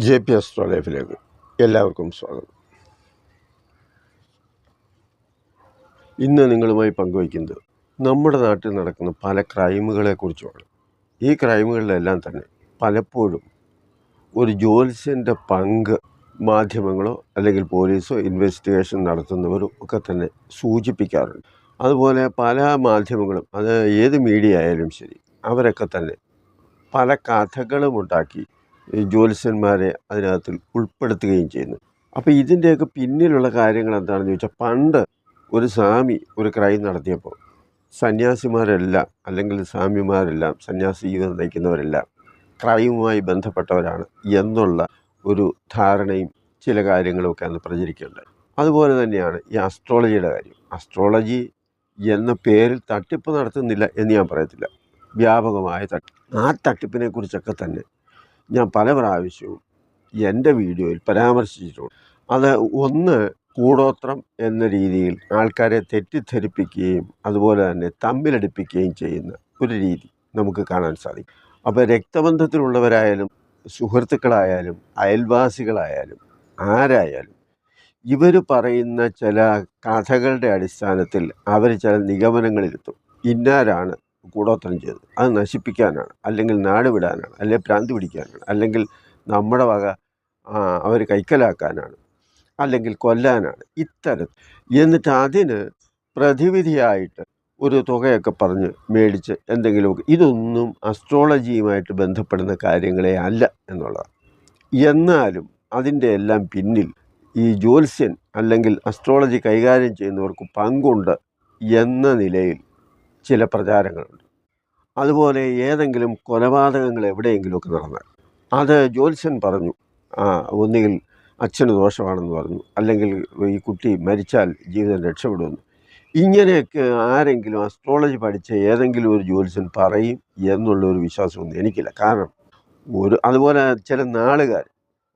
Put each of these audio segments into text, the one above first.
JP Astro ലൈഫിലേക്ക് എല്ലാവർക്കും സ്വാഗതം. ഇന്ന് നിങ്ങളുമായി പങ്കുവയ്ക്കുന്നത് നമ്മുടെ നാട്ടിൽ നടക്കുന്ന പല ക്രൈമുകളെക്കുറിച്ചുമാണ്. ഈ ക്രൈമുകളിലെല്ലാം തന്നെ പലപ്പോഴും ഒരു ജ്യോത്സ്യൻ്റെ പങ്ക് മാധ്യമങ്ങളോ അല്ലെങ്കിൽ പോലീസോ ഇൻവെസ്റ്റിഗേഷൻ നടത്തുന്നവരും ഒക്കെ തന്നെ സൂചിപ്പിക്കാറുണ്ട്. അതുപോലെ പല മാധ്യമങ്ങളും, അത് ഏത് മീഡിയ ആയാലും ശരി, അവരൊക്കെ തന്നെ പല കഥകളും ഉണ്ടാക്കി ഈ ജ്യോത്സ്യന്മാരെ അതിനകത്ത് ഉൾപ്പെടുത്തുകയും ചെയ്യുന്നു. അപ്പോൾ ഇതിൻ്റെയൊക്കെ പിന്നിലുള്ള കാര്യങ്ങൾ എന്താണെന്ന് ചോദിച്ചാൽ, പണ്ട് ഒരു സ്വാമി ഒരു ക്രൈം നടത്തിയപ്പോൾ സന്യാസിമാരെല്ലാം അല്ലെങ്കിൽ സ്വാമിമാരെല്ലാം സന്യാസി ജീവിതം നയിക്കുന്നവരെല്ലാം ക്രൈമുമായി ബന്ധപ്പെട്ടവരാണ് എന്നുള്ള ഒരു ധാരണയും ചില കാര്യങ്ങളുമൊക്കെ അന്ന് പ്രചരിക്കുന്നുണ്ട്. അതുപോലെ തന്നെയാണ് ഈ അസ്ട്രോളജിയുടെ കാര്യം. അസ്ട്രോളജി എന്ന പേരിൽ തട്ടിപ്പ് നടത്തുന്നില്ല എന്ന് ഞാൻ പറയത്തില്ല. വ്യാപകമായ ആ തട്ടിപ്പിനെ കുറിച്ചൊക്കെ തന്നെ ഞാൻ പല പ്രാവശ്യവും എൻ്റെ വീഡിയോയിൽ പരാമർശിച്ചിട്ടുണ്ട്. അത് ഒന്ന്, കൂടോത്രം എന്ന രീതിയിൽ ആൾക്കാരെ തെറ്റിദ്ധരിപ്പിക്കുകയും അതുപോലെ തന്നെ തമ്മിലടിപ്പിക്കുകയും ചെയ്യുന്ന ഒരു രീതി നമുക്ക് കാണാൻ സാധിക്കും. അപ്പോൾ രക്തബന്ധത്തിലുള്ളവരായാലും സുഹൃത്തുക്കളായാലും അയൽവാസികളായാലും ആരായാലും ഇവർ പറയുന്ന ചില കഥകളുടെ അടിസ്ഥാനത്തിൽ അവർ ചില നിഗമനങ്ങളിലെത്തും. ഇന്നാരാണ് കൂടോത്രം ചെയ്തത്, അത് നശിപ്പിക്കാനാണ്, അല്ലെങ്കിൽ നാട് വിടാനാണ്, അല്ലെങ്കിൽ ഭ്രാന്ത് പിടിക്കാനാണ്, അല്ലെങ്കിൽ നമ്മുടെ വക അവർ കൈക്കലാക്കാനാണ്, അല്ലെങ്കിൽ കൊല്ലാനാണ്, ഇത്തരത്തിൽ. എന്നിട്ട് അതിന് പ്രതിവിധിയായിട്ട് ഒരു തുകയൊക്കെ പറഞ്ഞ് മേടിച്ച് എന്തെങ്കിലുമൊക്കെ. ഇതൊന്നും അസ്ട്രോളജിയുമായിട്ട് ബന്ധപ്പെടുന്ന കാര്യങ്ങളെ അല്ല എന്നുള്ളതാണ്. എന്നാലും അതിൻ്റെ എല്ലാം പിന്നിൽ ഈ ജ്യോത്സ്യൻ അല്ലെങ്കിൽ അസ്ട്രോളജി കൈകാര്യം ചെയ്യുന്നവർക്ക് പങ്കുണ്ട് എന്ന നിലയിൽ ചില പ്രചാരങ്ങളുണ്ട്. അതുപോലെ ഏതെങ്കിലും കൊലപാതകങ്ങൾ എവിടെയെങ്കിലുമൊക്കെ നടന്നാൽ അത് ജ്യോത്സ്യൻ പറഞ്ഞു, ഒന്നുകിൽ അച്ഛന് ദോഷമാണെന്ന് പറഞ്ഞു, അല്ലെങ്കിൽ ഈ കുട്ടി മരിച്ചാൽ ജീവിതം രക്ഷപ്പെടുമെന്ന്. ഇങ്ങനെയൊക്കെ ആരെങ്കിലും അസ്ട്രോളജി പഠിച്ച ഏതെങ്കിലും ഒരു ജ്യോത്സ്യൻ പറയും എന്നുള്ളൊരു വിശ്വാസമൊന്നും എനിക്കില്ല. കാരണം അതുപോലെ ചില നാളുകാർ,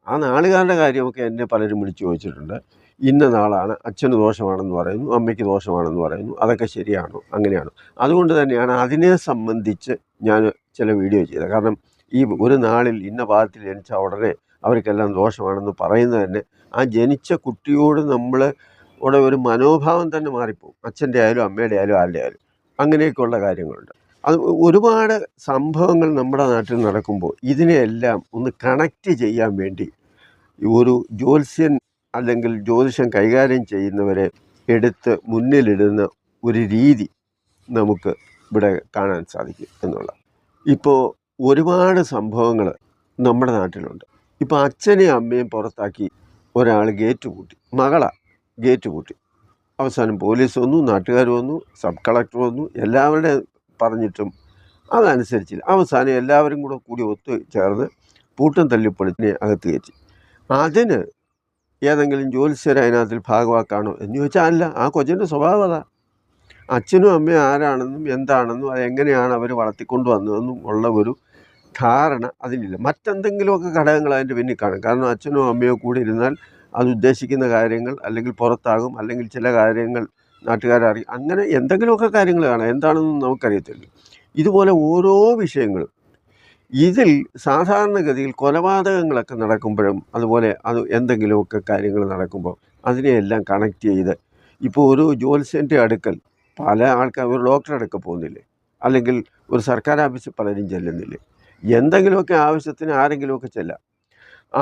ആ നാളുകാരുടെ കാര്യമൊക്കെ എന്നെ പലരും വിളിച്ചു ചോദിച്ചിട്ടുണ്ട്. ഇന്ന നാളാണ്, അച്ഛന് ദോഷമാണെന്ന് പറയുന്നു, അമ്മയ്ക്ക് ദോഷമാണെന്ന് പറയുന്നു, അതൊക്കെ ശരിയാണോ, അങ്ങനെയാണോ? അതുകൊണ്ട് തന്നെയാണ് അതിനെ സംബന്ധിച്ച് ഞാൻ ചില വീഡിയോ ചെയ്തത്. കാരണം ഈ ഒരു നാളിൽ ഇന്ന പാദത്തിൽ ജനിച്ച ഉടനെ അവർക്കെല്ലാം ദോഷമാണെന്ന് പറയുന്നത് തന്നെ ആ ജനിച്ച കുട്ടിയോട് നമ്മുടെ ഒരു മനോഭാവം തന്നെ മാറിപ്പോകും. അച്ഛൻ്റെ ആയാലും അമ്മയുടെ ആയാലും ആരുടെ ആയാലും അങ്ങനെയൊക്കെയുള്ള കാര്യങ്ങളുണ്ട്. അത് ഒരുപാട് സംഭവങ്ങൾ നമ്മുടെ നാട്ടിൽ നടക്കുമ്പോൾ ഇതിനെയെല്ലാം ഒന്ന് കണക്റ്റ് ചെയ്യാൻ വേണ്ടി ഒരു ജ്യോത്സ്യൻ അല്ലെങ്കിൽ ജ്യോതിഷം കൈകാര്യം ചെയ്യുന്നവരെ എടുത്ത് മുന്നിലിടുന്ന ഒരു രീതി നമുക്ക് ഇവിടെ കാണാൻ സാധിക്കും എന്നുള്ള. ഇപ്പോൾ ഒരുപാട് സംഭവങ്ങൾ നമ്മുടെ നാട്ടിലുണ്ട്. ഇപ്പോൾ അച്ഛനെയും അമ്മയും പുറത്താക്കി ഒരാൾ ഗേറ്റ് പൂട്ടി, മകളാണ് ഗേറ്റ് പൂട്ടി. അവസാനം പോലീസ് വന്നു, നാട്ടുകാർ വന്നു, സബ് കളക്ടർ വന്നു, എല്ലാവരുടെയും പറഞ്ഞിട്ടും അതനുസരിച്ചില്ല. അവസാനം എല്ലാവരും കൂടി ഒത്തു ചേർന്ന് പൂട്ടും തല്ലിപ്പൊളിനെ അകത്ത് കയറ്റി. അതിന് ഏതെങ്കിലും ജ്യോത്സ്യർ അതിനകത്തിൽ ഭാഗവാക്കാണോ എന്ന് ചോദിച്ചാൽ അല്ല. ആ കൊച്ചിൻ്റെ സ്വഭാവം അതാ. അച്ഛനും അമ്മയും ആരാണെന്നും എന്താണെന്നും അതെങ്ങനെയാണ് അവർ വളർത്തിക്കൊണ്ട് വന്നതെന്നും ഉള്ള ഒരു ധാരണ അതിനില്ല. മറ്റെന്തെങ്കിലുമൊക്കെ ഘടകങ്ങൾ അതിൻ്റെ പിന്നിൽ കാണും. കാരണം അച്ഛനോ അമ്മയോ കൂടി ഇരുന്നാൽ അത് ഉദ്ദേശിക്കുന്ന കാര്യങ്ങൾ അല്ലെങ്കിൽ പുറത്താകും, അല്ലെങ്കിൽ ചില കാര്യങ്ങൾ നാട്ടുകാരറിയും, അങ്ങനെ എന്തെങ്കിലുമൊക്കെ കാര്യങ്ങൾ കാണാം. എന്താണെന്നും നമുക്കറിയത്തില്ല. ഇതുപോലെ ഓരോ വിഷയങ്ങളും ഇതിൽ സാധാരണഗതിയിൽ കൊലപാതകങ്ങളൊക്കെ നടക്കുമ്പോഴും അതുപോലെ അത് എന്തെങ്കിലുമൊക്കെ കാര്യങ്ങൾ നടക്കുമ്പോൾ അതിനെയെല്ലാം കണക്ട് ചെയ്ത് ഇപ്പോൾ ഒരു ജ്യോത്സ്യൻ്റെ അടുക്കൽ പല ആൾക്കാർ, ഒരു ഡോക്ടറെ അടുക്കൽ പോകുന്നില്ലേ, അല്ലെങ്കിൽ ഒരു സർക്കാർ ഓഫീസിൽ പലരും ചെല്ലുന്നില്ലേ, എന്തെങ്കിലുമൊക്കെ ആവശ്യത്തിന് ആരെങ്കിലുമൊക്കെ ചെല്ലാം.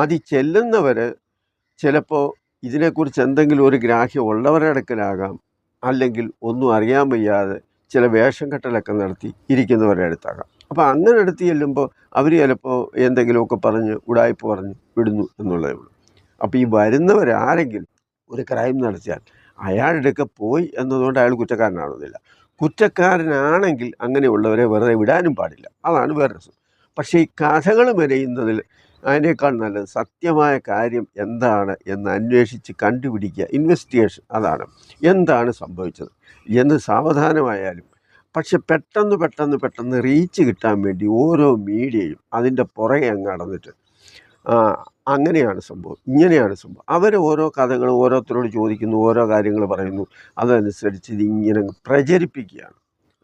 അത് ചെല്ലുന്നവർ ചിലപ്പോൾ ഇതിനെക്കുറിച്ച് എന്തെങ്കിലും ഒരു ഗ്രാഹ്യം ഉള്ളവരുടെ അടുക്കലാകാം, അല്ലെങ്കിൽ ഒന്നും അറിയാൻ വയ്യാതെ ചില വേഷം കെട്ടലൊക്കെ നടത്തി ഇരിക്കുന്നവരുടെ അടുത്താകാം. അപ്പോൾ അങ്ങനെ എടുത്ത് ചെല്ലുമ്പോൾ അവർ ചിലപ്പോൾ എന്തെങ്കിലുമൊക്കെ പറഞ്ഞ് ഉടായ്പ പറഞ്ഞ് വിടുന്നു എന്നുള്ളതേ ഉള്ളൂ. അപ്പോൾ ഈ വരുന്നവരാരെങ്കിലും ഒരു ക്രൈം നടത്തിയാൽ അയാളുടെയൊക്കെ പോയി എന്നതുകൊണ്ട് അയാൾ കുറ്റക്കാരനാണെന്നില്ല. കുറ്റക്കാരനാണെങ്കിൽ അങ്ങനെയുള്ളവരെ വെറുതെ വിടാനും പാടില്ല. അതാണ് വേറെ രസം. പക്ഷേ ഈ കഥകൾ മെനയുന്നതിൽ അതിനേക്കാൾ നല്ലത് സത്യമായ കാര്യം എന്താണ് എന്ന് അന്വേഷിച്ച് കണ്ടുപിടിക്കുക, ഇൻവെസ്റ്റിഗേഷൻ. അതാണ് എന്താണ് സംഭവിച്ചത് എന്ന് സാവധാനമായാലും. പക്ഷെ പെട്ടെന്ന് റീച്ച് കിട്ടാൻ വേണ്ടി ഓരോ മീഡിയയും അതിൻ്റെ പുറകെ അങ്ങ് നടന്നിട്ട് അങ്ങനെയാണ് സംഭവം, ഇങ്ങനെയാണ് സംഭവം. അവർ ഓരോ കഥകൾ ഓരോരുത്തരോട് ചോദിക്കുന്നു, ഓരോ കാര്യങ്ങൾ പറയുന്നു, അതനുസരിച്ച് ഇതിങ്ങനെ പ്രചരിപ്പിക്കുകയാണ്.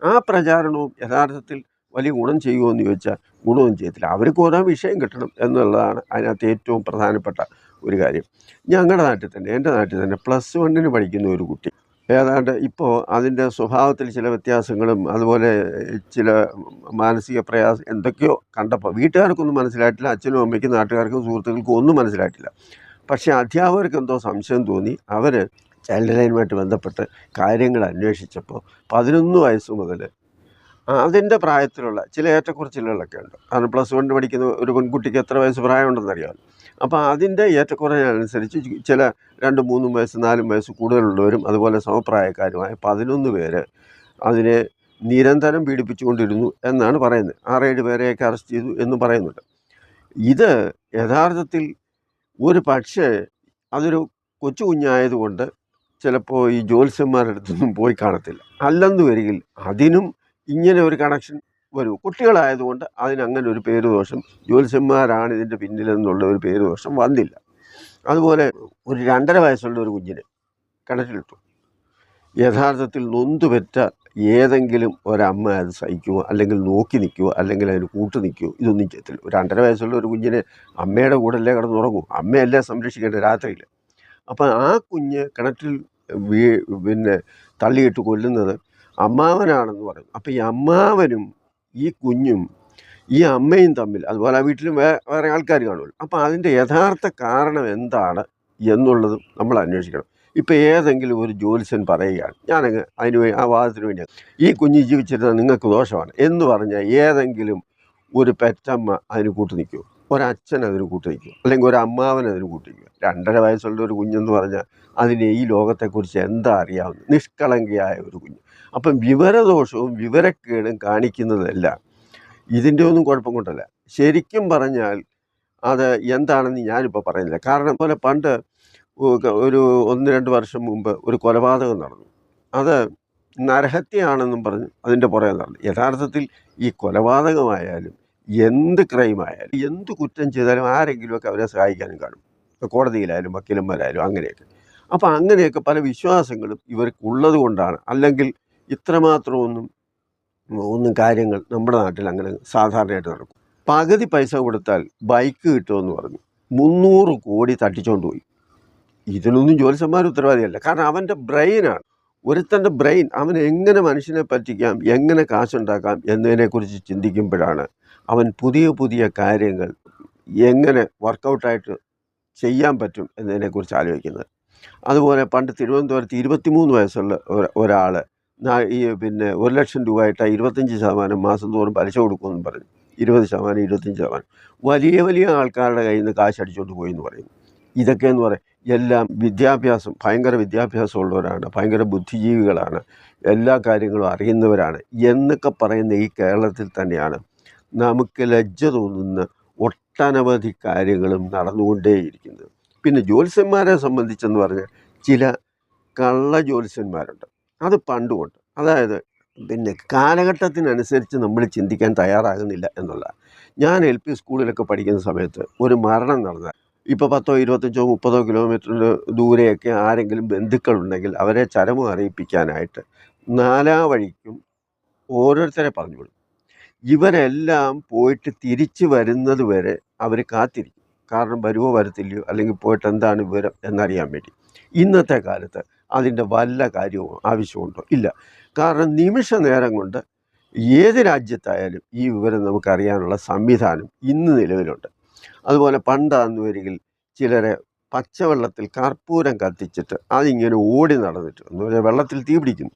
ആ പ്രചാരണവും യഥാർത്ഥത്തിൽ വലിയ ഗുണം ചെയ്യുമോ എന്ന് ചോദിച്ചാൽ ഗുണമൊന്നും ചെയ്യത്തില്ല. അവർക്ക് ഓരോ വിഷയം കിട്ടണം എന്നുള്ളതാണ് അതിനകത്ത് ഏറ്റവും പ്രധാനപ്പെട്ട ഒരു കാര്യം. ഞങ്ങളുടെ നാട്ടിൽ തന്നെ, എൻ്റെ നാട്ടിൽ തന്നെ +1 പഠിക്കുന്ന ഒരു കുട്ടി ഏതാണ്ട് ഇപ്പോൾ അതിൻ്റെ സ്വഭാവത്തിൽ ചില വ്യത്യാസങ്ങളും അതുപോലെ ചില മാനസിക പ്രയാസം എന്തൊക്കെയോ കണ്ടപ്പോൾ വീട്ടുകാർക്കൊന്നും മനസ്സിലായിട്ടില്ല, അച്ഛനും അമ്മയ്ക്കും നാട്ടുകാർക്കും സുഹൃത്തുക്കൾക്കും ഒന്നും മനസ്സിലായിട്ടില്ല. പക്ഷേ അധ്യാപകർക്ക് എന്തോ സംശയം തോന്നി. അവർ ചൈൽഡ് ലൈനുമായിട്ട് ബന്ധപ്പെട്ട് കാര്യങ്ങൾ അന്വേഷിച്ചപ്പോൾ 11 വയസ്സ് മുതൽ അതിൻ്റെ പ്രായത്തിലുള്ള ചില ഏറ്റക്കുറച്ചിലുകളൊക്കെ ഉണ്ട്. കാരണം +1 പഠിക്കുന്ന ഒരു പെൺകുട്ടിക്ക് എത്ര വയസ്സ് പ്രായമുണ്ടെന്നറിയാമല്ലോ. അപ്പോൾ അതിൻ്റെ ഏറ്റക്കുറച്ചിലനുസരിച്ച് ചില 2, 3 വയസ്സ് 4 വയസ്സ് കൂടുതലുള്ളവരും അതുപോലെ സമപ്രായക്കാരുമായ 11 പേര് അതിനെ നിരന്തരം പീഡിപ്പിച്ചുകൊണ്ടിരുന്നു എന്നാണ് പറയുന്നത്. 6-7 പേരെയൊക്കെ അറസ്റ്റ് ചെയ്തു എന്ന് പറയുന്നുണ്ട്. ഇത് യഥാർത്ഥത്തിൽ ഒരു പക്ഷേ അതൊരു കൊച്ചു കുഞ്ഞായതുകൊണ്ട് ചിലപ്പോൾ ഈ ജ്യോത്സ്യന്മാരുടെ അടുത്തൊന്നും പോയി കാണത്തില്ല. അല്ലെന്ന് വരികിൽ അതിനും ഇങ്ങനെ ഒരു കണക്ഷൻ വരും. കുട്ടികളായതുകൊണ്ട് അതിനങ്ങനെ ഒരു പേരുദോഷം, ജ്യോത്സ്യന്മാരാണ് ഇതിൻ്റെ പിന്നിലെന്നുള്ള ഒരു പേരുദോഷം വന്നില്ല. അതുപോലെ ഒരു 2.5 വയസ്സുള്ള ഒരു കുഞ്ഞിനെ കിണറ്റിലിട്ടു. യഥാർത്ഥത്തിൽ നൊന്തുപെറ്റ ഏതെങ്കിലും ഒരമ്മ അത് സഹിക്കുമോ, അല്ലെങ്കിൽ നോക്കി നിൽക്കുമോ, അല്ലെങ്കിൽ അതിന് കൂട്ടു നിൽക്കുമോ? ഇതൊന്നും ചെയ്യത്തില്ല. ഒരു 2.5 വയസ്സുള്ള ഒരു കുഞ്ഞിനെ അമ്മയുടെ കൂടെയല്ലേ കിടന്നുറങ്ങും, അമ്മയല്ലേ സംരക്ഷിക്കേണ്ടത് രാത്രിയിൽ. അപ്പം ആ കുഞ്ഞ് കിണറ്റിൽ പിന്നെ തള്ളിയിട്ട് കൊല്ലുന്നത് അമ്മാവനാണെന്ന് പറയുന്നു. അപ്പോൾ ഈ അമ്മാവനും ഈ കുഞ്ഞും ഈ അമ്മയും തമ്മിൽ, അതുപോലെ ആ വീട്ടിലും വേറെ ആൾക്കാർ കാണുമല്ലോ. അപ്പോൾ അതിൻ്റെ യഥാർത്ഥ കാരണം എന്താണ് എന്നുള്ളതും നമ്മൾ അന്വേഷിക്കണം. ഇപ്പോൾ ഏതെങ്കിലും ഒരു ജ്യോത്സ്യൻ പറയുകയാണ്, ഞാനങ്ങ് ആ വാദത്തിന് വേണ്ടിയാണ്, ഈ കുഞ്ഞ് ജീവിച്ചിരുന്നാൽ നിങ്ങൾക്ക് ദോഷമാണ് എന്ന് പറഞ്ഞാൽ ഏതെങ്കിലും ഒരു പെറ്റമ്മ അതിന് കൂട്ടു നിൽക്കുമോ? ഒരച്ഛൻ അതിന് കൂട്ടു നിൽക്കുമോ? അല്ലെങ്കിൽ ഒരു അമ്മാവൻ അതിന് കൂട്ടു നിൽക്കുമോ? 2.5 വയസ്സുള്ള ഒരു കുഞ്ഞെന്ന് പറഞ്ഞാൽ അതിന് ഈ ലോകത്തെക്കുറിച്ച് എന്താ അറിയാവുന്നത്? നിഷ്കളങ്കയായ ഒരു കുഞ്ഞ്. അപ്പം വിവരദോഷവും വിവരക്കേടും കാണിക്കുന്നതെല്ലാം ഇതിൻ്റെ ഒന്നും കുഴപ്പം കൊണ്ടല്ല. ശരിക്കും പറഞ്ഞാൽ അത് എന്താണെന്ന് ഞാനിപ്പോൾ പറയുന്നില്ല. കാരണം പോലെ പണ്ട് ഒരു 1-2 വർഷം മുമ്പ് ഒരു കൊലപാതകം നടന്നു. അത് നരഹത്യയാണെന്നും പറഞ്ഞ് അതിൻ്റെ പുറകെ നടന്നു. യഥാർത്ഥത്തിൽ ഈ കൊലപാതകമായാലും എന്ത് ക്രൈമായാലും എന്ത് കുറ്റം ചെയ്താലും ആരെങ്കിലുമൊക്കെ അവരെ സഹായിക്കാനും കാണും. കോടതിയിലായാലും വക്കീലന്മാരായാലും അങ്ങനെയൊക്കെ. അപ്പോൾ അങ്ങനെയൊക്കെ പല വിശ്വാസങ്ങളും ഇവർക്കുള്ളത് കൊണ്ടാണ്. അല്ലെങ്കിൽ ഇത്രമാത്രം ഒന്നും കാര്യങ്ങൾ നമ്മുടെ നാട്ടിൽ അങ്ങനെ സാധാരണയായിട്ട് നടക്കും. പകുതി പൈസ കൊടുത്താൽ ബൈക്ക് കിട്ടുമെന്ന് പറഞ്ഞു 300 കോടി തട്ടിച്ചുകൊണ്ട് പോയി. ഇതിനൊന്നും ജ്യോത്സ്യന്മാർ ഉത്തരവാദിയല്ല. കാരണം അവൻ്റെ ബ്രെയിനാണ്, ഒരുത്തൻ്റെ ബ്രെയിൻ. അവൻ എങ്ങനെ മനുഷ്യനെ പറ്റിക്കാം, എങ്ങനെ കാശുണ്ടാക്കാം എന്നതിനെക്കുറിച്ച് ചിന്തിക്കുമ്പോഴാണ് അവൻ പുതിയ പുതിയ കാര്യങ്ങൾ എങ്ങനെ വർക്കൗട്ടായിട്ട് ചെയ്യാൻ പറ്റും എന്നതിനെക്കുറിച്ച് ആലോചിക്കുന്നത്. അതുപോലെ പണ്ട് തിരുവനന്തപുരത്ത് 23 വയസ്സുള്ള ഒരാൾ ഈ 1 ലക്ഷം രൂപയായിട്ട് 25% മാസം തോറും പലിശ കൊടുക്കുമെന്ന് പറഞ്ഞു. 20%, 25%. വലിയ വലിയ ആൾക്കാരുടെ കയ്യിൽ നിന്ന് കാശ് അടിച്ചുകൊണ്ട് പോയി എന്ന് പറയുന്നു. ഇതൊക്കെയെന്ന് പറയും എല്ലാം വിദ്യാഭ്യാസം, ഭയങ്കര വിദ്യാഭ്യാസമുള്ളവരാണ്, ഭയങ്കര ബുദ്ധിജീവികളാണ്, എല്ലാ കാര്യങ്ങളും അറിയുന്നവരാണ് എന്നൊക്കെ പറയുന്ന ഈ കേരളത്തിൽ തന്നെയാണ് നമുക്ക് ലജ്ജ തോന്നുന്ന ഒട്ടനവധി കാര്യങ്ങളും നടന്നുകൊണ്ടേയിരിക്കുന്നത്. പിന്നെ ജ്യോത്സ്യന്മാരെ സംബന്ധിച്ചെന്ന് പറഞ്ഞാൽ ചില കള്ള ജ്യോത്സ്യന്മാരുണ്ട്. അത് പണ്ടുകൊണ്ട്, അതായത് കാലഘട്ടത്തിനനുസരിച്ച് നമ്മൾ ചിന്തിക്കാൻ തയ്യാറാകുന്നില്ല എന്നുള്ളതാണ്. ഞാൻ LP സ്കൂളിലൊക്കെ പഠിക്കുന്ന സമയത്ത് ഒരു മരണം നടന്നാൽ ഇപ്പോൾ 10, 25, 30 കിലോമീറ്ററിന് ദൂരെയൊക്കെ ആരെങ്കിലും ബന്ധുക്കളുണ്ടെങ്കിൽ അവരെ ചരമം അറിയിപ്പിക്കാനായിട്ട് 4 വഴിക്കും ഓരോരുത്തരെ പറഞ്ഞു വിടും. ഇവരെല്ലാം പോയിട്ട് തിരിച്ചു വരുന്നത് വരെ അവർ കാത്തിരിക്കും. കാരണം വരുമോ വരത്തില്ലയോ, അല്ലെങ്കിൽ പോയിട്ട് എന്താണ് വിവരം എന്നറിയാൻ വേണ്ടി. ഇന്നത്തെ കാലത്ത് അതിൻ്റെ വല്ല കാര്യവും ആവശ്യമുണ്ടോ? ഇല്ല. കാരണം നിമിഷ നേരം കൊണ്ട് ഏത് രാജ്യത്തായാലും ഈ വിവരം നമുക്കറിയാനുള്ള സംവിധാനം ഇന്ന് നിലവിലുണ്ട്. അതുപോലെ പണ്ടാന്ന് വരികിൽ ചിലരെ പച്ചവെള്ളത്തിൽ കർപ്പൂരം കത്തിച്ചിട്ട് അതിങ്ങനെ ഓടി നടന്നിട്ട് എന്ന് പറഞ്ഞാൽ വെള്ളത്തിൽ തീ പിടിക്കുന്നു,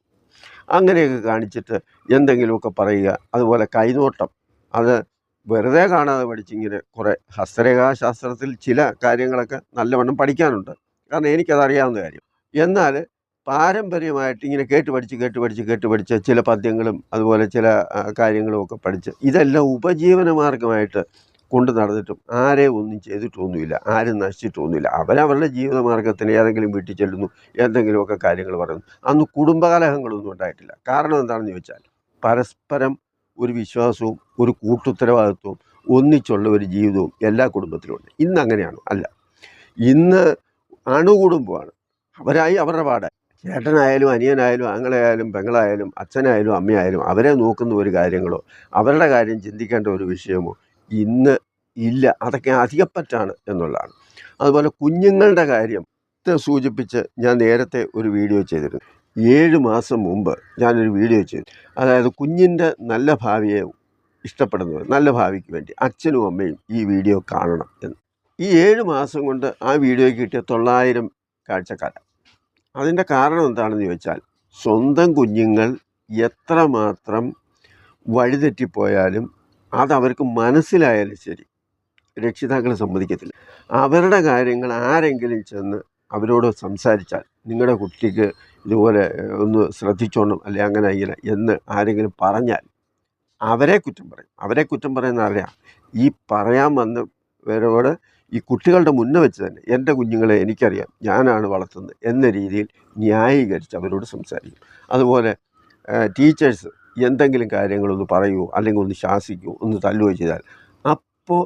അങ്ങനെയൊക്കെ കാണിച്ചിട്ട് എന്തെങ്കിലുമൊക്കെ പറയുക. അതുപോലെ കൈനോട്ടം, അത് വെറുതെ കാണാതെ പഠിച്ചിങ്ങനെ കുറേ ഹസ്തരേഖാശാസ്ത്രത്തിൽ ചില കാര്യങ്ങളൊക്കെ നല്ലവണ്ണം പഠിക്കാനുണ്ട്. കാരണം എനിക്കതറിയാവുന്ന കാര്യം. എന്നാൽ പാരമ്പര്യമായിട്ട് ഇങ്ങനെ കേട്ട് പഠിച്ച് ചില പദ്യങ്ങളും അതുപോലെ ചില കാര്യങ്ങളുമൊക്കെ പഠിച്ച് ഇതെല്ലാം ഉപജീവന മാർഗമായിട്ട് കൊണ്ട് നടന്നിട്ടും ആരെയും ഒന്നും ചെയ്തിട്ടൊന്നുമില്ല, ആരും നശിച്ചിട്ടൊന്നുമില്ല. അവരവരുടെ ജീവിതമാർഗത്തിന് ഏതെങ്കിലും വീട്ടിൽ ചെല്ലുന്നു, എന്തെങ്കിലുമൊക്കെ കാര്യങ്ങൾ പറയുന്നു. അന്ന് കുടുംബകലഹങ്ങളൊന്നും ഉണ്ടായിട്ടില്ല. കാരണം എന്താണെന്ന് ചോദിച്ചാൽ പരസ്പരം ഒരു വിശ്വാസവും ഒരു കൂട്ടുത്തരവാദിത്വവും ഒന്നിച്ചുള്ള ഒരു ജീവിതവും എല്ലാ കുടുംബത്തിലുമുണ്ട്. ഇന്ന് അങ്ങനെയാണോ? അല്ല. ഇന്ന് അണുകുടുംബമാണ്. അവരായി അവരുടെ പാടായി. ചേട്ടനായാലും അനിയനായാലും ആങ്ങളയായാലും പെങ്ങളായാലും അച്ഛനായാലും അമ്മയായാലും അവരെ നോക്കുന്ന ഒരു കാര്യങ്ങളോ അവരുടെ കാര്യം ചിന്തിക്കേണ്ട ഒരു വിഷയമോ ഇന്ന് ഇല്ല. അതൊക്കെ അധികപ്പറ്റാണ് എന്നുള്ളതാണ്. അതുപോലെ കുഞ്ഞുങ്ങളുടെ കാര്യം സൂചിപ്പിച്ച് ഞാൻ നേരത്തെ ഒരു വീഡിയോ ചെയ്തിരുന്നു. 7 മാസം മുമ്പ് ഞാനൊരു വീഡിയോ ചെയ്തു. അതായത് കുഞ്ഞിൻ്റെ നല്ല ഭാവിയെ ഇഷ്ടപ്പെടുന്നവർ, നല്ല ഭാവിക്ക് വേണ്ടി അച്ഛനും അമ്മയും ഈ വീഡിയോ കാണണം എന്ന്. ഈ 7 മാസം കൊണ്ട് ആ വീഡിയോയ്ക്ക് കിട്ടിയ 900 കാഴ്ചക്കാരാണ്. അതിൻ്റെ കാരണം എന്താണെന്ന് ചോദിച്ചാൽ, സ്വന്തം കുഞ്ഞുങ്ങൾ എത്രമാത്രം വഴിതെറ്റിപ്പോയാലും അതവർക്ക് മനസ്സിലായാലും ശരി രക്ഷിതാക്കൾ സമ്മതിക്കത്തില്ല. അവരുടെ കാര്യങ്ങൾ ആരെങ്കിലും ചെന്ന് അവരോട് സംസാരിച്ചാൽ, നിങ്ങളുടെ കുട്ടിക്ക് ഇതുപോലെ ഒന്ന് ശ്രദ്ധിച്ചോണം അല്ലെ അങ്ങനെ ഇങ്ങനെ എന്ന് ആരെങ്കിലും പറഞ്ഞാൽ അവരെ കുറ്റം പറയും. അവരെ കുറ്റം പറയുന്ന അറിയാം. ഈ പറയാൻ വന്നവരോട് ഈ കുട്ടികളുടെ മുന്നേ വെച്ച് തന്നെ എൻ്റെ കുഞ്ഞുങ്ങളെ എനിക്കറിയാം, ഞാനാണ് വളർത്തുന്നത് എന്ന രീതിയിൽ ന്യായീകരിച്ച് അവരോട് സംസാരിക്കും. അതുപോലെ ടീച്ചേഴ്സ് എന്തെങ്കിലും കാര്യങ്ങളൊന്ന് പറയുമോ അല്ലെങ്കിൽ ഒന്ന് ശാസിക്കുമോ ഒന്ന് തല്ലുകയോ ചെയ്താൽ അപ്പോൾ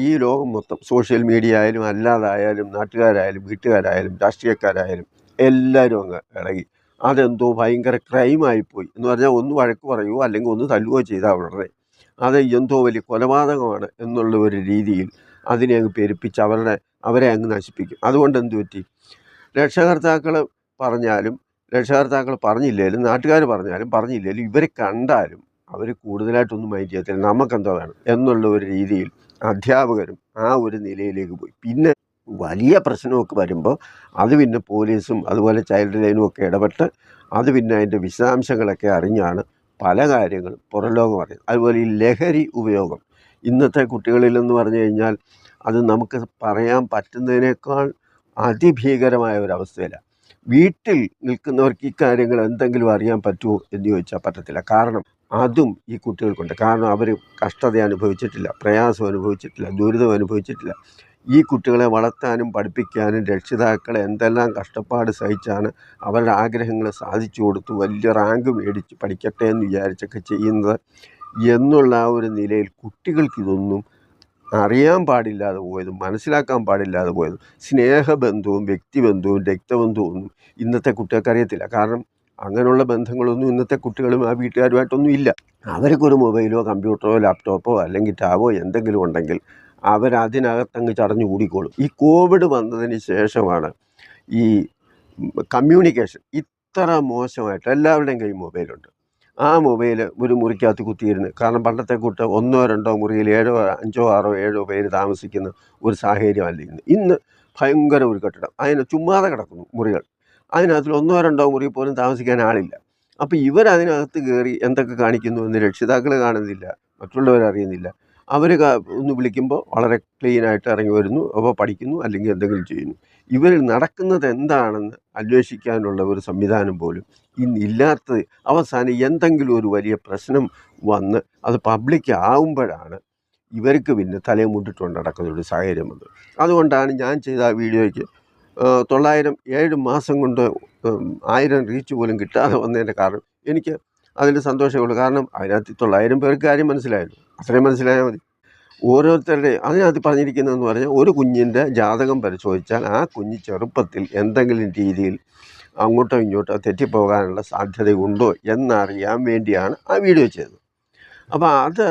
ഈ ലോകം മൊത്തം സോഷ്യൽ മീഡിയ ആയാലും അല്ലാതായാലും നാട്ടുകാരായാലും വീട്ടുകാരായാലും രാഷ്ട്രീയക്കാരായാലും എല്ലാവരും അങ്ങ് ഇളകി അതെന്തോ ഭയങ്കര ക്രൈമായിപ്പോയി എന്ന് പറഞ്ഞാൽ ഒന്ന് വഴക്ക് പറയുകയോ അല്ലെങ്കിൽ ഒന്ന് തല്ലുകയോ ചെയ്താൽ ഉടനെ അത് എന്തോ വലിയ കൊലപാതകമാണ് എന്നുള്ള ഒരു രീതിയിൽ അതിനെ അങ്ങ് പെരുപ്പിച്ച് അവരെ അങ്ങ് നശിപ്പിക്കും. അതുകൊണ്ട് എന്ത് പറ്റി, രക്ഷകർത്താക്കൾ പറഞ്ഞാലും രക്ഷകർത്താക്കൾ പറഞ്ഞില്ലേലും നാട്ടുകാർ പറഞ്ഞില്ലേലും ഇവരെ കണ്ടാലും അവർ കൂടുതലായിട്ടൊന്നും മൈൻഡ് ചെയ്യത്തില്ല, നമുക്കെന്തോ വേണം എന്നുള്ള ഒരു രീതിയിൽ അധ്യാപകരും ആ ഒരു നിലയിലേക്ക് പോയി. പിന്നെ വലിയ പ്രശ്നമൊക്കെ വരുമ്പോൾ അത് പിന്നെ പോലീസും അതുപോലെ ചൈൽഡ് ലൈനും ഒക്കെ ഇടപെട്ട് അത് പിന്നെ അതിൻ്റെ വിശദാംശങ്ങളൊക്കെ അറിഞ്ഞാണ് പല കാര്യങ്ങളും പുറം ലോകം അറിയുന്നത്. അതുപോലെ ഈ ലഹരി ഉപയോഗം ഇന്നത്തെ കുട്ടികളിലെന്ന് പറഞ്ഞു കഴിഞ്ഞാൽ അത് നമുക്ക് പറയാൻ പറ്റുന്നതിനേക്കാൾ അതിഭീകരമായ ഒരവസ്ഥയിലാണ്. വീട്ടിൽ നിൽക്കുന്നവർക്ക് ഈ കാര്യങ്ങൾ എന്തെങ്കിലും അറിയാൻ പറ്റുമോ എന്ന് ചോദിച്ചാൽ പറ്റത്തില്ല. കാരണം അതും ഈ കുട്ടികൾക്കുണ്ട്. കാരണം അവർ കഷ്ടത അനുഭവിച്ചിട്ടില്ല, പ്രയാസം അനുഭവിച്ചിട്ടില്ല, ദുരിതം അനുഭവിച്ചിട്ടില്ല. ഈ കുട്ടികളെ വളർത്താനും പഠിപ്പിക്കാനും രക്ഷിതാക്കൾ എന്തെല്ലാം കഷ്ടപ്പാട് സഹിച്ചാണ് അവരുടെ ആഗ്രഹങ്ങൾ സാധിച്ചു കൊടുത്തു വലിയ റാങ്ക് മേടിച്ച് പഠിക്കട്ടെ എന്ന് വിചാരിച്ചൊക്കെ ചെയ്യുന്നത് എന്നുള്ള ആ ഒരു നിലയിൽ കുട്ടികൾക്കിതൊന്നും അറിയാൻ പാടില്ലാതെ പോയതും മനസ്സിലാക്കാൻ പാടില്ലാതെ പോയതും സ്നേഹബന്ധവും വ്യക്തിബന്ധവും രക്തബന്ധവും ഒന്നും ഇന്നത്തെ കുട്ടികൾക്ക് അറിയത്തില്ല. കാരണം അങ്ങനെയുള്ള ബന്ധങ്ങളൊന്നും ഇന്നത്തെ കുട്ടികളും ആ വീട്ടുകാരുമായിട്ടൊന്നും ഇല്ല. അവർക്കൊരു മൊബൈലോ കമ്പ്യൂട്ടറോ ലാപ്ടോപ്പോ അല്ലെങ്കിൽ ടാബോ എന്തെങ്കിലും ഉണ്ടെങ്കിൽ അവരതിനകത്തങ്ങ് ചടഞ്ഞു കൂടിക്കോളും. ഈ കോവിഡ് വന്നതിന് ശേഷമാണ് ഈ കമ്മ്യൂണിക്കേഷൻ ഇത്ര മോശമായിട്ട്. എല്ലാവരുടെയും കയ്യിൽ മൊബൈലുണ്ട്. ആ മൊബൈൽ ഒരു മുറിക്കകത്ത് കുത്തിയിരുന്ന്, കാരണം പണ്ടത്തെ കൂട്ട് 1 2 മുറിയിൽ 7 5 6 7 പേര് താമസിക്കുന്ന ഒരു സാഹചര്യമല്ല ഇന്ന് ഭയങ്കര ഒരു കെട്ടിടം, അതിന് ചുമ്മാതെ കിടക്കുന്നു മുറികൾ, അതിനകത്തിൽ 1 2 മുറി പോലും താമസിക്കാൻ ആളില്ല. അപ്പോൾ ഇവരതിനകത്ത് കയറി എന്തൊക്കെ കാണിക്കുന്നു എന്ന് രക്ഷിതാക്കൾ കാണുന്നില്ല, മറ്റുള്ളവരറിയുന്നില്ല. അവർ ഒന്ന് വിളിക്കുമ്പോൾ വളരെ ക്ലീനായിട്ട് ഇറങ്ങി വരുന്നു, അപ്പോൾ പഠിക്കുന്നു അല്ലെങ്കിൽ എന്തെങ്കിലും ചെയ്യുന്നു. ഇവർ നടക്കുന്നത് എന്താണെന്ന് അന്വേഷിക്കാനുള്ള ഒരു സംവിധാനം പോലും ഇന്നില്ലാത്തത്. അവസാനം എന്തെങ്കിലും ഒരു വലിയ പ്രശ്നം വന്ന് അത് പബ്ലിക് ആകുമ്പോഴാണ് ഇവർക്ക് പിന്നെ തലയും മുട്ടിട്ടുകൊണ്ട് നടക്കുന്ന ഒരു സാഹചര്യം വന്നത്. അതുകൊണ്ടാണ് ഞാൻ ചെയ്ത ആ വീഡിയോയ്ക്ക് 900 7 മാസം കൊണ്ട് 1000 റീച്ച് പോലും കിട്ടാതെ വന്നതിൻ്റെ കാരണം എനിക്ക് അതിൽ സന്തോഷമുള്ളൂ. കാരണം അതിനകത്ത് 900 പേർക്ക് കാര്യം മനസ്സിലായല്ലോ, അത്രയും മനസ്സിലായാൽ മതി. ഓരോരുത്തരുടെ അതിനകത്ത് പറഞ്ഞിരിക്കുന്നതെന്ന് പറഞ്ഞാൽ ഒരു കുഞ്ഞിൻ്റെ ജാതകം പരിശോധിച്ചാൽ ആ കുഞ്ഞ് ചെറുപ്പത്തിൽ എന്തെങ്കിലും രീതിയിൽ അങ്ങോട്ടോ ഇങ്ങോട്ടോ തെറ്റിപ്പോകാനുള്ള സാധ്യതയുണ്ടോ എന്നറിയാൻ വേണ്ടിയാണ് ആ വീഡിയോ ചെയ്തത്. അപ്പോൾ അത്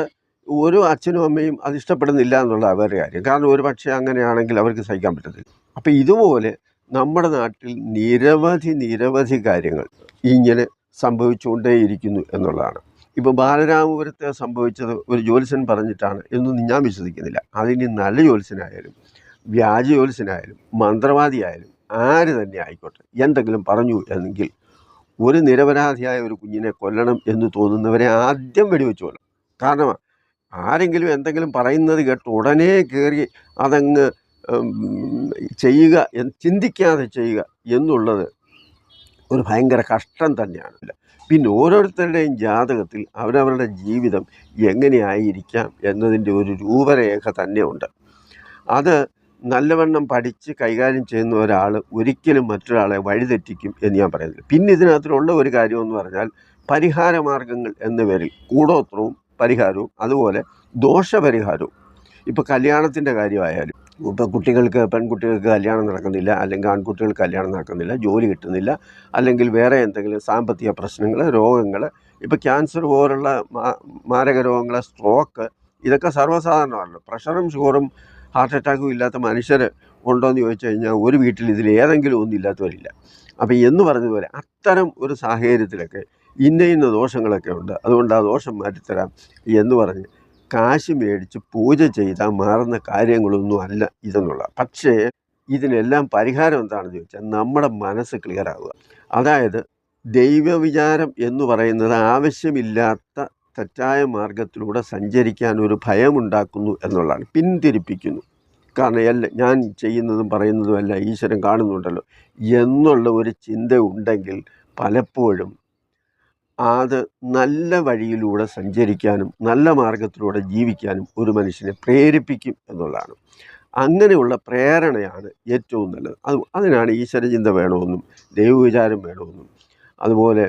ഓരോ അച്ഛനും അമ്മയും അത് ഇഷ്ടപ്പെടുന്നില്ല എന്നുള്ള അവരുടെ കാര്യം. കാരണം ഒരു പക്ഷേ അങ്ങനെയാണെങ്കിൽ അവർക്ക് സഹിക്കാൻ പറ്റത്തില്ല. അപ്പോൾ ഇതുപോലെ നമ്മുടെ നാട്ടിൽ നിരവധി കാര്യങ്ങൾ ഇങ്ങനെ സംഭവിച്ചുകൊണ്ടേയിരിക്കുന്നു എന്നുള്ളതാണ്. ഇപ്പോൾ ബാലരാമപുരത്തെ സംഭവിച്ചത് ഒരു ജ്യോത്സ്യൻ പറഞ്ഞിട്ടാണ് എന്നൊന്നും ഞാൻ വിശ്വസിക്കുന്നില്ല. അതിന് നല്ല ജ്യോത്സ്യനായാലും വ്യാജ ജ്യോത്സ്യനായാലും മന്ത്രവാദിയായാലും ആര് തന്നെ ആയിക്കോട്ടെ, എന്തെങ്കിലും പറഞ്ഞു എങ്കിൽ ഒരു നിരപരാധിയായ ഒരു കുഞ്ഞിനെ കൊല്ലണം എന്ന് തോന്നുന്നവരെ ആദ്യം വെടിവെച്ചു കൊല്ലണം. കാരണം ആരെങ്കിലും എന്തെങ്കിലും പറയുന്നത് കേട്ട് ഉടനെ കയറി അതങ്ങ് ചെയ്യുക, ചിന്തിക്കാതെ ചെയ്യുക എന്നുള്ളത് ഒരു ഭയങ്കര കഷ്ടം തന്നെയാണ്. പിന്നെ ഓരോരുത്തരുടെയും ജാതകത്തിൽ അവരവരുടെ ജീവിതം എങ്ങനെയായിരിക്കാം എന്നതിൻ്റെ ഒരു രൂപരേഖ തന്നെ ഉണ്ട്. അത് നല്ലവണ്ണം പഠിച്ച് കൈകാര്യം ചെയ്യുന്ന ഒരാൾ ഒരിക്കലും മറ്റൊരാളെ വഴിതെറ്റിക്കും എന്ന് ഞാൻ പറയുന്നില്ല. പിന്നെ ഇതിനകത്തിലുള്ള ഒരു കാര്യമെന്ന് പറഞ്ഞാൽ പരിഹാരമാർഗങ്ങൾ എന്ന പേരിൽ കൂടോത്രവും പരിഹാരവും അതുപോലെ ദോഷപരിഹാരവും. ഇപ്പോൾ കല്യാണത്തിൻ്റെ കാര്യമായാലും ഇപ്പോൾ പെൺകുട്ടികൾക്ക് കല്യാണം നടക്കുന്നില്ല, അല്ലെങ്കിൽ ആൺകുട്ടികൾക്ക് കല്യാണം നടക്കുന്നില്ല, ജോലി കിട്ടുന്നില്ല, അല്ലെങ്കിൽ വേറെ എന്തെങ്കിലും സാമ്പത്തിക പ്രശ്നങ്ങൾ, രോഗങ്ങൾ, ഇപ്പോൾ ക്യാൻസർ പോലുള്ള മാരക രോഗങ്ങൾ, സ്ട്രോക്ക്, ഇതൊക്കെ സർവ്വസാധാരണമാണല്ലോ. പ്രഷറും ഷുഗറും ഹാർട്ട് അറ്റാക്കും ഇല്ലാത്ത മനുഷ്യർ ഉണ്ടോ എന്ന് ചോദിച്ചു കഴിഞ്ഞാൽ ഒരു വീട്ടിൽ ഇതിലേതെങ്കിലും ഒന്നും ഇല്ലാത്തവരില്ല. അപ്പോൾ എന്ന് പറഞ്ഞതുപോലെ അത്തരം ഒരു സാഹചര്യത്തിലൊക്കെ ഇന്ന ദോഷങ്ങളൊക്കെ ഉണ്ട്, അതുകൊണ്ട് ആ ദോഷം മാറ്റിത്തരാം എന്ന് പറഞ്ഞ് കാശ് മേടിച്ച് പൂജ ചെയ്താൽ മാറുന്ന കാര്യങ്ങളൊന്നും അല്ല ഇതെന്നുള്ള. പക്ഷേ ഇതിനെല്ലാം പരിഹാരം എന്താണെന്ന് ചോദിച്ചാൽ നമ്മുടെ മനസ്സ് ക്ലിയർ ആവുക. അതായത് ദൈവവിചാരം എന്ന് പറയുന്നത് ആവശ്യമില്ലാത്ത തെറ്റായ മാർഗത്തിലൂടെ സഞ്ചരിക്കാൻ ഒരു ഭയമുണ്ടാക്കുന്നു എന്നുള്ളതാണ്, പിന്തിരിപ്പിക്കുന്നു. കാരണം ഞാൻ ചെയ്യുന്നതും പറയുന്നതുമല്ല ഈശ്വരൻ കാണുന്നുണ്ടല്ലോ എന്നുള്ള ഒരു ചിന്ത ഉണ്ടെങ്കിൽ പലപ്പോഴും അത് നല്ല വഴിയിലൂടെ സഞ്ചരിക്കാനും നല്ല മാർഗത്തിലൂടെ ജീവിക്കാനും ഒരു മനുഷ്യനെ പ്രേരിപ്പിക്കും എന്നുള്ളതാണ്. അങ്ങനെയുള്ള പ്രേരണയാണ് ഏറ്റവും നല്ലത്. അതിനാണ് ഈശ്വരചിന്ത വേണമെന്നും ദൈവവിചാരം വേണമെന്നും അതുപോലെ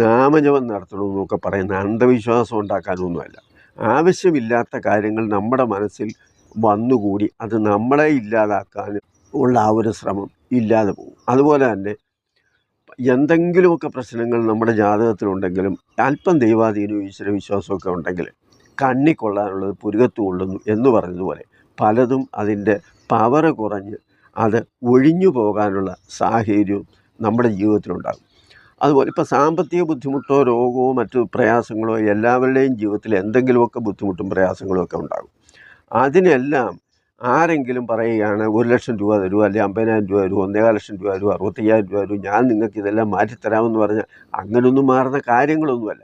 നാമജപം നടത്തണമെന്നും ഒക്കെ പറയുന്ന അന്ധവിശ്വാസം ഉണ്ടാക്കാനൊന്നുമല്ല. ആവശ്യമില്ലാത്ത കാര്യങ്ങൾ നമ്മുടെ മനസ്സിൽ വന്നുകൂടി അത് നമ്മളെ ഇല്ലാതാക്കാൻ ഉള്ള ആ ഒരു ശ്രമം ഇല്ലാതെ പോകും. അതുപോലെ തന്നെ എന്തെങ്കിലുമൊക്കെ പ്രശ്നങ്ങൾ നമ്മുടെ ജാതകത്തിലുണ്ടെങ്കിലും അല്പം ദൈവാധീനവും ഈശ്വര വിശ്വാസമൊക്കെ ഉണ്ടെങ്കിൽ കണ്ണിക്കൊള്ളാനുള്ളത് പുരുകത്ത് കൊള്ളുന്നു എന്ന് പറഞ്ഞതുപോലെ പലതും അതിൻ്റെ പവർ കുറഞ്ഞ് അത് ഒഴിഞ്ഞു പോകാനുള്ള സാഹചര്യവും നമ്മുടെ ജീവിതത്തിലുണ്ടാകും. അതുപോലെ ഇപ്പോൾ സാമ്പത്തിക ബുദ്ധിമുട്ടോ രോഗമോ മറ്റു പ്രയാസങ്ങളോ എല്ലാവരുടെയും ജീവിതത്തിൽ എന്തെങ്കിലുമൊക്കെ ബുദ്ധിമുട്ടും പ്രയാസങ്ങളും ഒക്കെ ഉണ്ടാകും. അതിനെല്ലാം ആരെങ്കിലും പറയുകയാണ് 1,00,000 രൂപ തരൂ, അല്ലെങ്കിൽ 50,000 രൂപ തരൂ, 1,50,000 രൂപ തരൂ, 65,000 രൂപ തരൂ, ഞാൻ നിങ്ങൾക്ക് ഇതെല്ലാം മാറ്റിത്തരാമെന്ന് പറഞ്ഞാൽ അങ്ങനെയൊന്നും മാറുന്ന കാര്യങ്ങളൊന്നുമല്ല.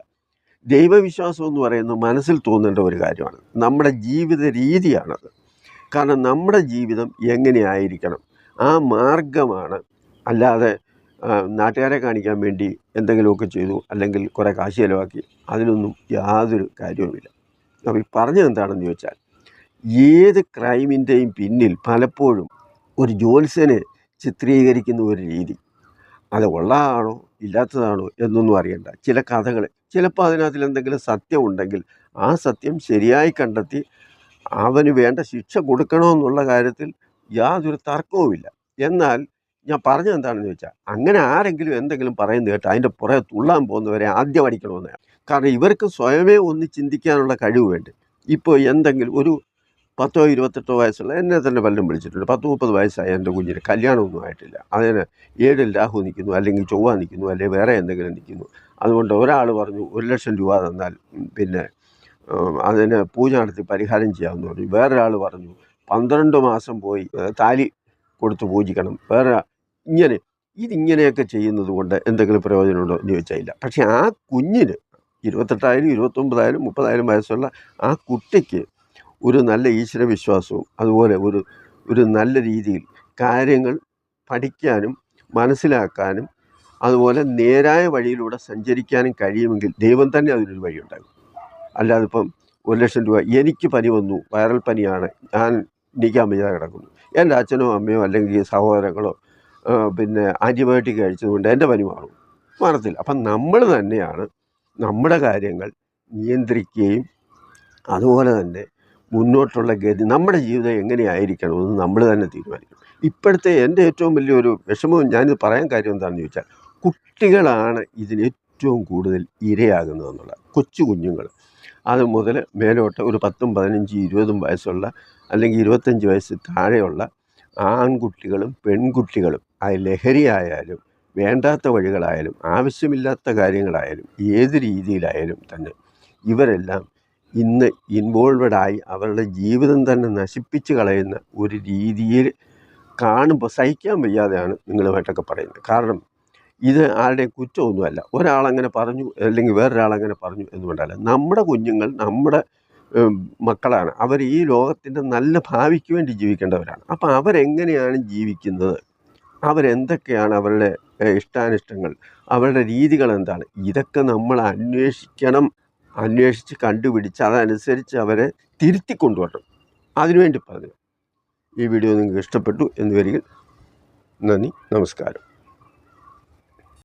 ദൈവവിശ്വാസം എന്ന് പറയുന്നത് മനസ്സിൽ തോന്നേണ്ട ഒരു കാര്യമാണ്, നമ്മുടെ ജീവിത രീതിയാണത്. കാരണം നമ്മുടെ ജീവിതം എങ്ങനെയായിരിക്കണം ആ മാർഗമാണ്. അല്ലാതെ നാട്ടുകാരെ കാണിക്കാൻ വേണ്ടി എന്തെങ്കിലുമൊക്കെ ചെയ്തു അല്ലെങ്കിൽ കുറേ കാശ് ചിലവാക്കി അതിനൊന്നും യാതൊരു കാര്യവുമില്ല. അപ്പോൾ ഈ പറഞ്ഞത് എന്താണെന്ന് ചോദിച്ചാൽ ഏത് ക്രൈമിൻ്റെയും പിന്നിൽ പലപ്പോഴും ഒരു ജ്യോത്സ്യനെ ചിത്രീകരിക്കുന്ന ഒരു രീതി, അത് ഉള്ളതാണോ ഇല്ലാത്തതാണോ എന്നൊന്നും അറിയണ്ട. ചില കഥകൾ ചിലപ്പോൾ അതിനകത്തിൽ എന്തെങ്കിലും സത്യമുണ്ടെങ്കിൽ ആ സത്യം ശരിയായി കണ്ടെത്തി അവന് വേണ്ട ശിക്ഷ കൊടുക്കണമെന്നുള്ള കാര്യത്തിൽ യാതൊരു തർക്കവുമില്ല. എന്നാൽ ഞാൻ പറഞ്ഞത് എന്താണെന്ന് ചോദിച്ചാൽ അങ്ങനെ ആരെങ്കിലും എന്തെങ്കിലും പറയുന്നത് കേട്ട് അതിൻ്റെ പുറകെ തുള്ളാൻ പോകുന്നവരെ ആദ്യം അടിക്കണമെന്നാണ്. കാരണം ഇവർക്ക് സ്വയമേ ഒന്ന് ചിന്തിക്കാനുള്ള കഴിവ് വേണ്ട. ഇപ്പോൾ എന്തെങ്കിലും ഒരു 10 28 വയസ്സുള്ള എന്നെ തന്നെ പലരും വിളിച്ചിട്ടുണ്ട്. 10 30 വയസ്സായ എൻ്റെ കുഞ്ഞിന് കല്യാണമൊന്നും ആയിട്ടില്ല, അതിന് 7 രാഹു നിൽക്കുന്നു, അല്ലെങ്കിൽ ചൊവ്വ നിൽക്കുന്നു, അല്ലെങ്കിൽ വേറെ എന്തെങ്കിലും നിൽക്കുന്നു. അതുകൊണ്ട് ഒരാൾ പറഞ്ഞു 1,00,000 രൂപ തന്നാൽ പിന്നെ അതിന് പൂജ നടത്തി പരിഹാരം ചെയ്യാമെന്ന് പറഞ്ഞു. വേറൊരാൾ പറഞ്ഞു 12 മാസം പോയി താലി കൊടുത്ത് പൂജിക്കണം. ഇതിങ്ങനെയൊക്കെ ചെയ്യുന്നത് കൊണ്ട് എന്തെങ്കിലും പ്രയോജനമുണ്ടോ എന്ന് ചോദിച്ചാൽ ഇല്ല. പക്ഷേ ആ കുഞ്ഞിന് 28 29 30 വയസ്സുള്ള ആ കുട്ടിക്ക് ഒരു നല്ല ഈശ്വര വിശ്വാസവും അതുപോലെ ഒരു നല്ല രീതിയിൽ കാര്യങ്ങൾ പഠിക്കാനും മനസ്സിലാക്കാനും അതുപോലെ നേരായ വഴിയിലൂടെ സഞ്ചരിക്കാനും കഴിയുമെങ്കിൽ ദൈവം തന്നെ അതിനൊരു വഴിയുണ്ടാകും. അല്ലാതെ ഇപ്പം 1,00,000 രൂപ എനിക്ക് പനി വന്നു, വൈറൽ പനിയാണ്, ഞാൻ എണീക്കാൻ വയ്യാതെ കിടക്കുന്നു, എൻ്റെ അച്ഛനോ അമ്മയോ അല്ലെങ്കിൽ സഹോദരങ്ങളോ പിന്നെ ആൻറ്റിബയോട്ടിക് കഴിച്ചതുകൊണ്ട് എൻ്റെ പനി മാറത്തില്ല. അപ്പം നമ്മൾ തന്നെയാണ് നമ്മുടെ കാര്യങ്ങൾ നിയന്ത്രിക്കുകയും അതുപോലെ തന്നെ മുന്നോട്ടുള്ള ഗതി നമ്മുടെ ജീവിതം എങ്ങനെയായിരിക്കണമെന്ന് നമ്മൾ തന്നെ തീരുമാനിക്കണം. ഇപ്പോഴത്തെ എൻ്റെ ഏറ്റവും വലിയൊരു വിഷമവും ഞാനിത് പറയാൻ കാര്യം എന്താണെന്ന് ചോദിച്ചാൽ കുട്ടികളാണ് ഇതിന് ഏറ്റവും കൂടുതൽ ഇരയാകുന്നതെന്നുള്ള. കൊച്ചു കുഞ്ഞുങ്ങൾ അത് മുതൽ മേലോട്ട് ഒരു 10 15 20 വയസ്സുള്ള അല്ലെങ്കിൽ 25 വയസ്സ് താഴെയുള്ള ആൺകുട്ടികളും പെൺകുട്ടികളും ആ ലഹരിയായാലും വേണ്ടാത്ത വഴികളായാലും ആവശ്യമില്ലാത്ത കാര്യങ്ങളായാലും ഏത് രീതിയിലായാലും തന്നെ ഇവരെല്ലാം ഇന്ന് ഇൻവോൾവഡായി അവരുടെ ജീവിതം തന്നെ നശിപ്പിച്ച് കളയുന്ന ഒരു രീതിയിൽ കാണുമ്പോൾ സഹിക്കാൻ വയ്യാതെയാണ് നിങ്ങളുമായിട്ടൊക്കെ പറയുന്നത്. കാരണം ഇത് ആരുടെയും കുറ്റമൊന്നുമല്ല. ഒരാളങ്ങനെ പറഞ്ഞു അല്ലെങ്കിൽ വേറൊരാളങ്ങനെ പറഞ്ഞു എന്നുകൊണ്ടല്ല. നമ്മുടെ കുഞ്ഞുങ്ങൾ നമ്മുടെ മക്കളാണ്. അവർ ഈ ലോകത്തിൻ്റെ നല്ല ഭാവിക്ക് വേണ്ടി ജീവിക്കേണ്ടവരാണ്. അപ്പോൾ അവരെങ്ങനെയാണ് ജീവിക്കുന്നത്, അവരെന്തൊക്കെയാണ് അവരുടെ ഇഷ്ടാനിഷ്ടങ്ങൾ, അവരുടെ രീതികൾ എന്താണ്, ഇതൊക്കെ നമ്മൾ അന്വേഷിച്ച് കണ്ടുപിടിച്ച് അതനുസരിച്ച് അവരെ തിരുത്തി കൊണ്ടുവരണം. അതിനുവേണ്ടി പറഞ്ഞു. ഈ വീഡിയോ നിങ്ങൾക്ക് ഇഷ്ടപ്പെട്ടു എന്ന് വരികിൽ നന്ദി, നമസ്കാരം.